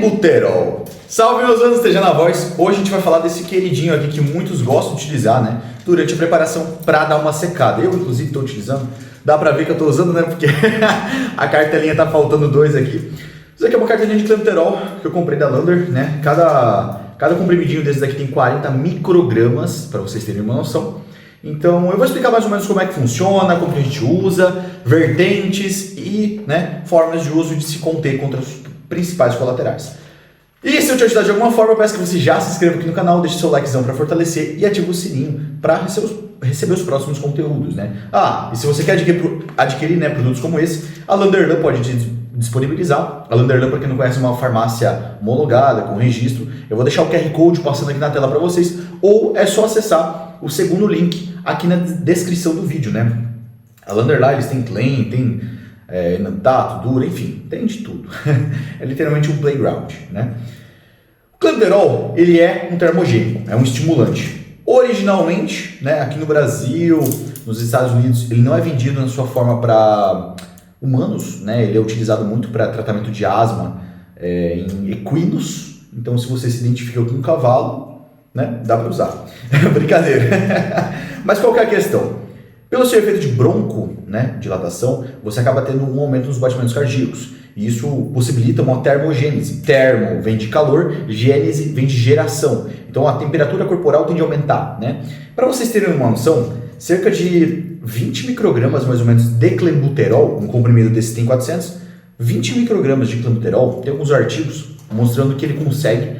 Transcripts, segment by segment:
Clenbuterol. Salve meus anos, esteja na voz. Hoje a gente vai falar desse queridinho aqui que muitos gostam de utilizar, né? Durante a preparação para dar uma secada. Eu, inclusive, estou utilizando. Dá pra ver que eu estou usando, né? Porque a cartelinha tá faltando dois aqui. Isso aqui é uma cartelinha de Clenbuterol que eu comprei da Lander, né? Cada comprimidinho desses aqui tem 40 microgramas, para vocês terem uma noção. Então eu vou explicar mais ou menos como é que funciona, como que a gente usa, vertentes e, né, formas de uso de se conter contra os principais colaterais. E se eu te ajudar de alguma forma, eu peço que você já se inscreva aqui no canal, deixe seu likezão para fortalecer e ative o sininho para receber os próximos conteúdos, né? E se você quer adquirir, né, produtos como esse, a Landerlan pode te disponibilizar. A Landerlan, para quem não conhece, é uma farmácia homologada, com registro. Eu vou deixar o QR Code passando aqui na tela para vocês, ou é só acessar o segundo link aqui na descrição do vídeo, né? A Landerlan, eles têm Clen, tem Enantato, Dura, enfim, tem de tudo. É literalmente um playground, né? O Clenbuterol, ele é um termogênico, é um estimulante. Originalmente, né, aqui no Brasil, nos Estados Unidos, ele não é vendido na sua forma para humanos, né? Ele é utilizado muito para tratamento de asma em equinos. Então, se você se identifica com um cavalo, né, dá para usar. Brincadeira. Mas qual que é a questão? Pelo seu efeito de bronco, né, dilatação, você acaba tendo um aumento nos batimentos cardíacos. E isso possibilita uma termogênese. Termo vem de calor, gênese vem de geração. Então a temperatura corporal tende a aumentar, né? Para vocês terem uma noção, cerca de 20 microgramas mais ou menos de Clenbuterol, um comprimido desse tem 400, 20 microgramas de Clenbuterol, tem alguns artigos mostrando que ele consegue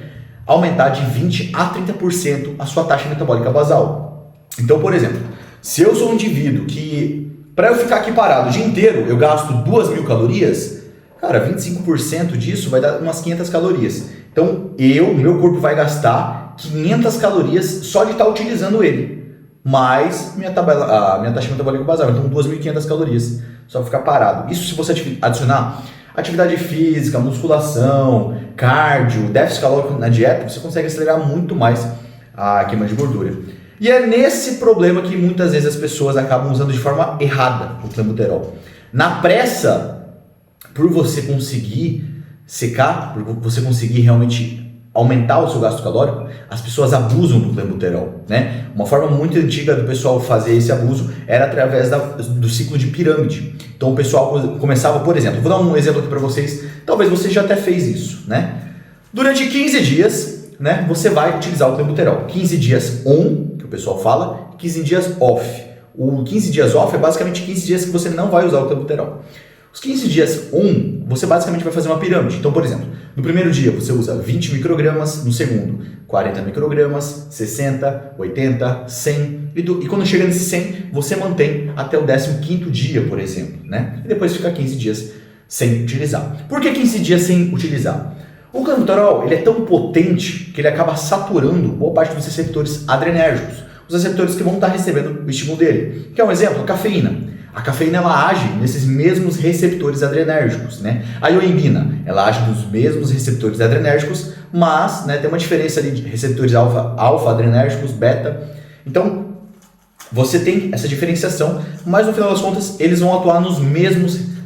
aumentar de 20 a 30% a sua taxa metabólica basal. Então, por exemplo, se eu sou um indivíduo que, para eu ficar aqui parado o dia inteiro, eu gasto 2.000 calorias, cara, 25% disso vai dar umas 500 calorias. Então, meu corpo vai gastar 500 calorias só de estar utilizando ele, mais minha taxa metabólica basal, então 2.500 calorias, só ficar parado. Isso se você adicionar atividade física, musculação, cardio, déficit calórico na dieta, você consegue acelerar muito mais a queima de gordura. E é nesse problema que muitas vezes as pessoas acabam usando de forma errada o Clenbuterol. Na pressa, por você conseguir secar, por você conseguir realmente aumentar o seu gasto calórico, as pessoas abusam do Clenbuterol, né? Uma forma muito antiga do pessoal fazer esse abuso era através do ciclo de pirâmide. Então o pessoal começava, por exemplo, vou dar um exemplo aqui para vocês, talvez você já até fez isso, né? Durante 15 dias, né, você vai utilizar o Clenbuterol. 15 dias on, que o pessoal fala, 15 dias off. O 15 dias off é basicamente 15 dias que você não vai usar o Clenbuterol. Os 15 dias on, você basicamente vai fazer uma pirâmide. Então, por exemplo, no primeiro dia você usa 20 microgramas, no segundo 40 microgramas, 60, 80, 100. E quando chega nesse 100, você mantém até o 15º dia, por exemplo, né? E depois fica 15 dias sem utilizar. Por que 15 dias sem utilizar? O Clenbuterol, ele é tão potente que ele acaba saturando boa parte dos receptores adrenérgicos, os receptores que vão estar recebendo o estímulo dele. Que é um exemplo, a cafeína. A cafeína, ela age nesses mesmos receptores adrenérgicos, né? A ioimbina, ela age nos mesmos receptores adrenérgicos, mas, né, tem uma diferença ali de receptores alfa-adrenérgicos, beta. Então, você tem essa diferenciação, mas no final das contas, eles vão atuar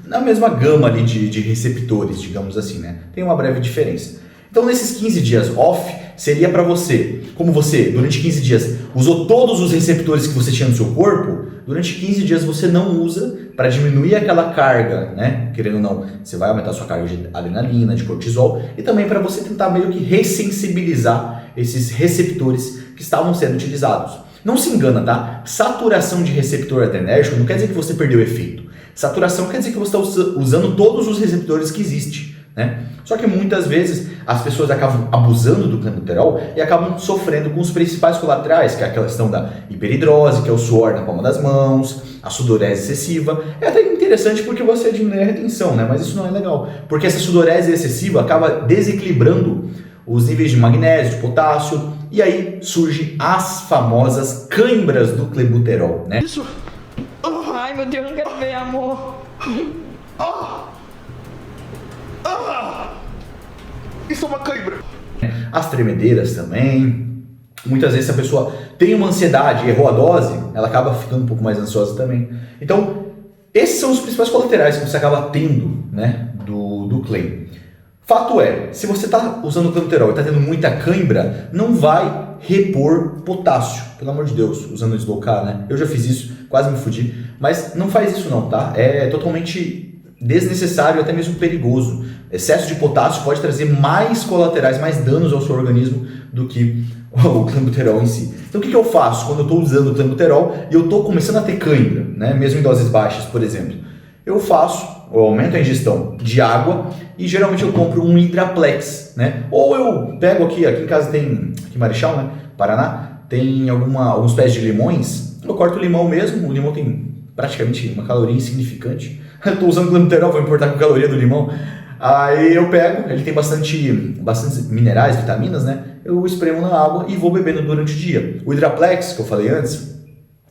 na mesma gama ali de receptores, digamos assim, né? Tem uma breve diferença. Então, nesses 15 dias off, seria para você, como você, durante 15 dias, usou todos os receptores que você tinha no seu corpo, durante 15 dias você não usa para diminuir aquela carga, né? Querendo ou não, você vai aumentar a sua carga de adrenalina, de cortisol, e também para você tentar meio que ressensibilizar esses receptores que estavam sendo utilizados. Não se engana, tá? Saturação de receptor adrenérgico não quer dizer que você perdeu o efeito. Saturação quer dizer que você está usando todos os receptores que existem, né? Só que muitas vezes as pessoas acabam abusando do Clenbuterol e acabam sofrendo com os principais colaterais, que é aquela questão da hiperidrose, que é o suor na palma das mãos, a sudorese excessiva. É até interessante porque você diminui a retenção, né? Mas isso não é legal, porque essa sudorese excessiva acaba desequilibrando os níveis de magnésio, de potássio, e aí surgem as famosas cãibras do Clenbuterol, né? Isso! Ai meu Deus, não quero ver, amor! Isso é uma cãibra. As tremedeiras também. Muitas vezes se a pessoa tem uma ansiedade e errou a dose, ela acaba ficando um pouco mais ansiosa também. Então, esses são os principais colaterais que você acaba tendo, né, do Clen. Fato é, se você está usando o clenbuterol e está tendo muita cãibra, não vai repor potássio, pelo amor de Deus, usando o Slow-K, né? Eu já fiz isso, quase me fudi, mas não faz isso não, tá? É totalmente desnecessário, até mesmo perigoso. Excesso de potássio pode trazer mais colaterais, mais danos ao seu organismo do que o clenbuterol em si. Então o que eu faço quando eu estou usando o clenbuterol e eu estou começando a ter cãibra, né? Mesmo em doses baixas, por exemplo? Eu aumento a ingestão de água e geralmente eu compro um Hidraplex, né? Ou eu pego aqui em casa tem, aqui em Marechal, né? Paraná, tem alguns pés de limões, eu corto o limão mesmo, o limão tem praticamente uma caloria insignificante. Eu estou usando clenbuterol, vou importar com a caloria do limão. Aí eu pego, ele tem bastante minerais, vitaminas, né? Eu espremo na água e vou bebendo durante o dia. O Hidraplex, que eu falei antes,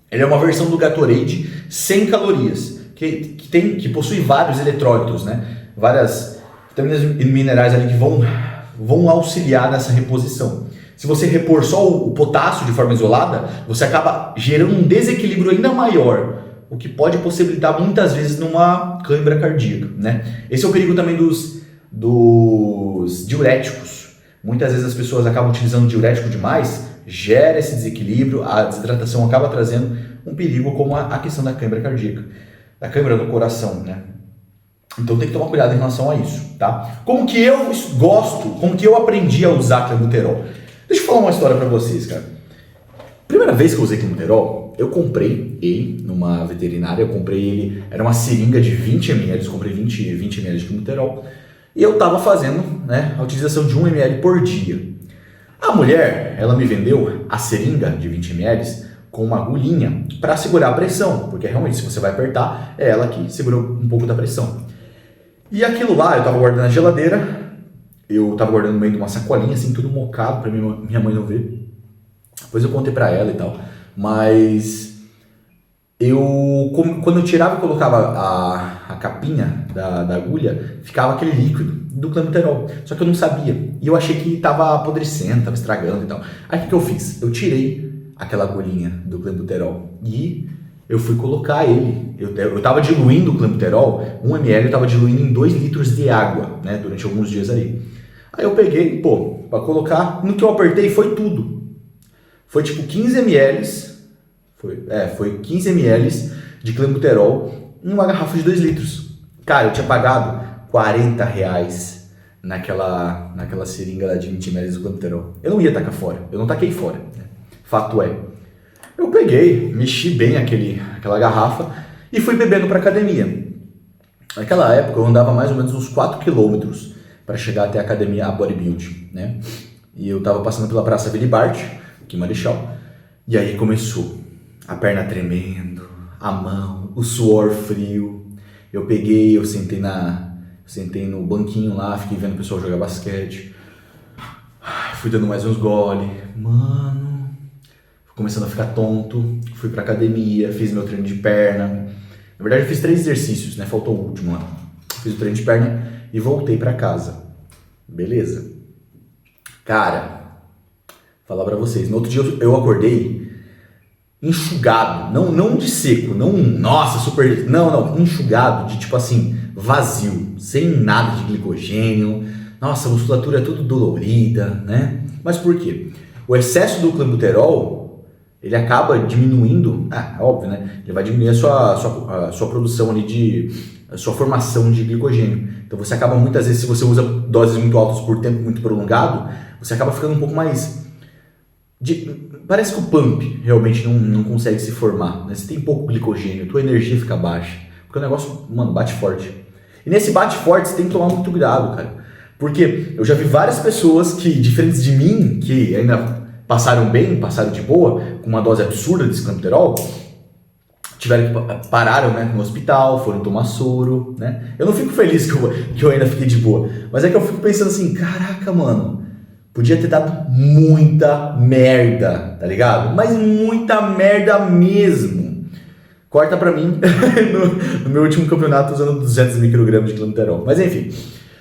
ele é uma versão do Gatorade sem calorias, que possui vários eletrólitos, né? Várias vitaminas e minerais ali que vão auxiliar nessa reposição. Se você repor só o potássio de forma isolada, você acaba gerando um desequilíbrio ainda maior, o que pode possibilitar muitas vezes numa cãibra cardíaca, né? Esse é o perigo também dos diuréticos. Muitas vezes as pessoas acabam utilizando diurético demais, gera esse desequilíbrio, a desidratação acaba trazendo um perigo como a questão da cãibra cardíaca, da cãibra do coração, né? Então tem que tomar cuidado em relação a isso, tá? Como que eu gosto, como que eu aprendi a usar clenbuterol? Deixa eu falar uma história pra vocês, cara. Primeira vez que eu usei clenbuterol, eu comprei ele numa veterinária, eu comprei ele, era uma seringa de 20 ml, eu comprei 20 ml de clenbuterol, e eu tava fazendo, né, a utilização de 1 ml por dia. A mulher, ela me vendeu a seringa de 20 ml com uma agulhinha para segurar a pressão, porque realmente se você vai apertar, é ela que segura um pouco da pressão. E aquilo lá, eu tava guardando na geladeira, eu tava guardando no meio de uma sacolinha, assim, tudo mocado pra minha mãe não ver. Depois eu contei pra ela e tal, mas quando eu tirava e colocava a capinha da agulha, ficava aquele líquido do clenbuterol, só que eu não sabia, e eu achei que tava apodrecendo, tava estragando e tal. Aí o que eu fiz? Eu tirei aquela agulhinha do clenbuterol e eu fui colocar ele, eu tava diluindo o clenbuterol, 1 ml eu tava diluindo em 2 litros de água, né, durante alguns dias ali. Aí eu peguei, pra colocar, no que eu apertei foi tudo. Foi tipo 15 ml, foi 15 ml de clenbuterol em uma garrafa de 2 litros. Cara, eu tinha pagado R$40 naquela seringa lá de 20 ml do clenbuterol. Eu não ia tacar fora, eu não taquei fora, né? Fato é. Eu peguei, mexi bem aquela garrafa e fui bebendo para academia. Naquela época eu andava mais ou menos uns 4 quilômetros para chegar até a academia, a Bodybuild, né? E eu tava passando pela Praça Willy Bart, aqui em Marechal, e aí começou a perna tremendo, a mão, o suor frio. Eu peguei, eu sentei no banquinho lá, fiquei vendo o pessoal jogar basquete, fui dando mais uns gole, mano, fui começando a ficar tonto, fui pra academia, fiz meu treino de perna. Na verdade eu fiz 3 exercícios, né? Faltou o último lá. Fiz o treino de perna e voltei pra casa. Beleza. Cara, falar pra vocês, no outro dia eu acordei enxugado, não de seco, não, nossa, super, não, enxugado, de tipo assim, vazio, sem nada de glicogênio, nossa, a musculatura é tudo dolorida, né? Mas por quê? O excesso do clenbuterol, ele acaba diminuindo, é óbvio, né? Ele vai diminuir a sua produção ali a sua formação de glicogênio. Então você acaba muitas vezes, se você usa doses muito altas por tempo muito prolongado, você acaba ficando um pouco mais... Parece que o pump realmente não consegue se formar, né? Você tem pouco glicogênio, tua energia fica baixa, porque o negócio, mano, bate forte. E nesse bate forte você tem que tomar muito cuidado, cara. Porque eu já vi várias pessoas que, diferentes de mim, que ainda passaram bem, passaram de boa, com uma dose absurda de clenbuterol, pararam, né, no hospital, foram tomar soro, né? Eu não fico feliz que eu ainda fiquei de boa, mas é que eu fico pensando assim, caraca, mano, podia ter dado muita merda, tá ligado? Mas muita merda mesmo. Corta pra mim no meu último campeonato usando 200 microgramas de clenbuterol. Mas enfim,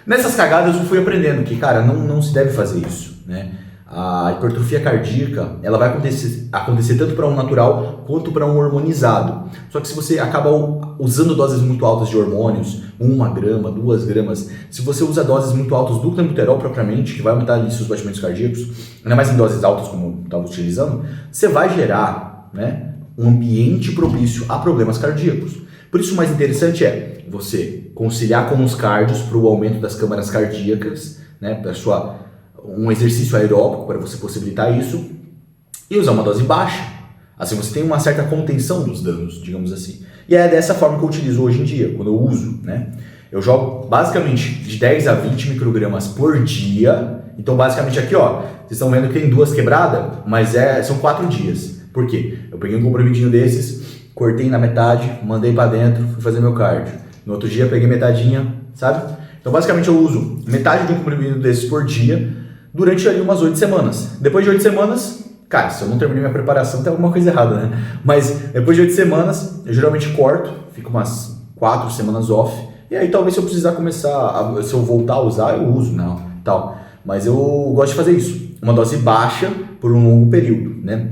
nessas cagadas eu fui aprendendo que, cara, não se deve fazer isso, né? A hipertrofia cardíaca, ela vai acontecer tanto para um natural quanto para um hormonizado. Só que se você acaba usando doses muito altas de hormônios, 1 grama, 2 gramas, se você usa doses muito altas do clenbuterol propriamente, que vai aumentar ali seus batimentos cardíacos, ainda mais em doses altas como eu estava utilizando, você vai gerar, né, um ambiente propício a problemas cardíacos. Por isso o mais interessante é você conciliar com os cardios para o aumento das câmaras cardíacas, né, para um exercício aeróbico para você possibilitar isso, e usar uma dose baixa. Assim você tem uma certa contenção dos danos, digamos assim. E é dessa forma que eu utilizo hoje em dia, quando eu uso, né? Eu jogo basicamente de 10 a 20 microgramas por dia. Então basicamente aqui, ó, vocês estão vendo que tem 2 quebradas, mas são 4 dias. Por quê? Eu peguei um comprimidinho desses, cortei na metade, mandei para dentro, fui fazer meu cardio. No outro dia peguei metadinha, sabe? Então basicamente eu uso metade de um comprimido desses por dia, durante ali umas 8 semanas. Depois de 8 semanas, cara, se eu não terminei minha preparação, tem alguma coisa errada, né? Mas depois de 8 semanas, eu geralmente corto, fico umas 4 semanas off, e aí talvez se eu precisar começar, se eu voltar a usar, eu uso, não, tal. Mas eu gosto de fazer isso, uma dose baixa por um longo período, né?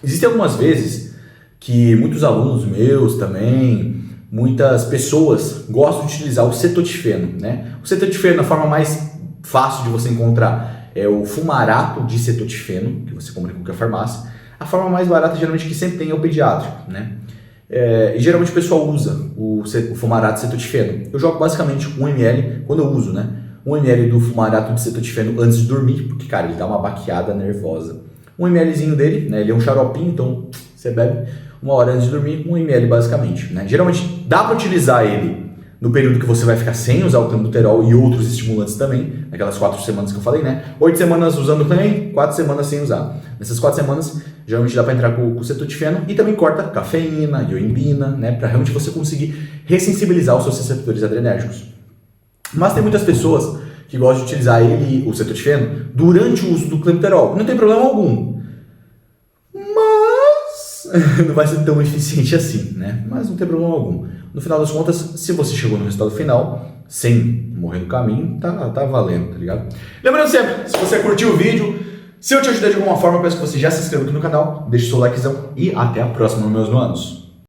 Existem algumas vezes que muitos alunos meus também, muitas pessoas gostam de utilizar o cetotifeno, né? O cetotifeno, a forma mais fácil de você encontrar é o fumarato de cetotifeno, que você compra em qualquer farmácia. A forma mais barata, geralmente, que sempre tem é o pediátrico, né? E geralmente o pessoal usa o fumarato de cetotifeno. Eu jogo basicamente 1 ml, quando eu uso, né? 1 ml do fumarato de cetotifeno antes de dormir, porque, cara, ele dá uma baqueada nervosa. 1 mlzinho dele, né? Ele é um xaropinho, então você bebe 1 hora antes de dormir, 1 ml basicamente, né? Geralmente dá para utilizar ele no período que você vai ficar sem usar o clenbuterol e outros estimulantes também, naquelas 4 semanas que eu falei, né? 8 semanas usando o clen, 4 semanas sem usar. Nessas 4 semanas, geralmente dá para entrar com o cetotifeno e também corta cafeína, ioimbina, né? Para realmente você conseguir ressensibilizar os seus receptores adrenérgicos. Mas tem muitas pessoas que gostam de utilizar o cetotifeno, durante o uso do clenbuterol. Não tem problema algum. Mas não vai ser tão eficiente assim, né? Mas não tem problema algum. No final das contas, se você chegou no resultado final, sem morrer no caminho, tá valendo, tá ligado? Lembrando sempre, se você curtiu o vídeo, se eu te ajudei de alguma forma, eu peço que você já se inscreva aqui no canal, deixe seu likezão e até a próxima, meus manos.